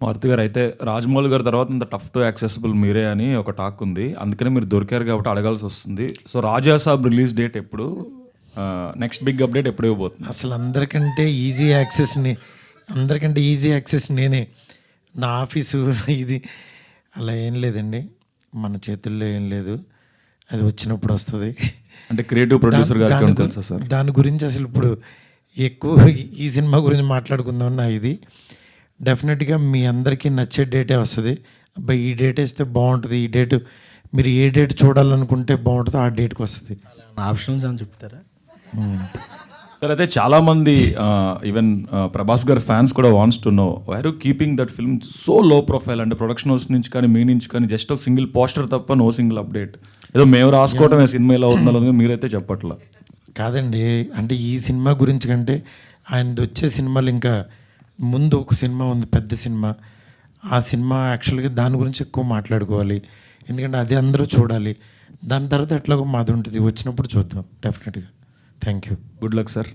మారుతి గారు అయితే రాజమౌళి గారి తర్వాత ఇంత టఫ్ టు యాక్సెసిబుల్ మీరే అని ఒక టాక్ ఉంది, అందుకనే మీరు దొరికారు కాబట్టి అడగాల్సి వస్తుంది. సో రాజా సాబ్ రిలీజ్ డేట్ ఎప్పుడు, నెక్స్ట్ బిగ్ అప్డేట్ ఎప్పుడు ఇవ్వబోతుంది? అసలు అందరికంటే ఈజీ యాక్సెస్ నేనే. నా ఆఫీసు ఇది అలా ఏం లేదండి, మన చేతుల్లో ఏం లేదు, అది వచ్చినప్పుడు వస్తుంది. అంటే క్రియేటివ్ ప్రొడ్యూసర్ గారికి ఏమైనా తెలుసా సార్? దాని గురించి అసలు ఇప్పుడు ఎక్కువ ఈ సినిమా గురించి మాట్లాడుకుందాం నా ఇది. డెఫినెట్గా మీ అందరికీ నచ్చే డేటే వస్తుంది. అబ్బాయి ఈ డేట్ వేస్తే బాగుంటుంది, ఈ డేట్ మీరు ఏ డేట్ చూడాలనుకుంటే బాగుంటుందో ఆ డేట్కి వస్తుంది. ఆప్షన్స్ అని చెప్తారా సార్? అయితే చాలా మంది ఈవెన్ ప్రభాస్ గారి ఫ్యాన్స్ కూడా wants to know why are you keeping that film so low profile? అంటే ప్రొడక్షన్ హౌస్ నుంచి కానీ మీ నుంచి కానీ జస్ట్ ఒక సింగిల్ పోస్టర్ తప్ప నో సింగిల్ అప్డేట్. ఏదో మేము రాసుకోవటమే సినిమా ఎలా అవుతుందో మీరైతే చెప్పట్లా. కాదండి, అంటే ఈ సినిమా గురించి కంటే ఆయనది వచ్చే సినిమాలు ఇంకా ముందు ఒక సినిమా ఉంది, పెద్ద సినిమా. ఆ సినిమా యాక్చువల్గా దాని గురించి ఎక్కువ మాట్లాడుకోవాలి, ఎందుకంటే అది అందరూ చూడాలి. దాని తర్వాత ఎట్లాగో మాది ఉంటుంది, వచ్చినప్పుడు చూద్దాం డెఫినెట్గా. Thank you. Good luck sir.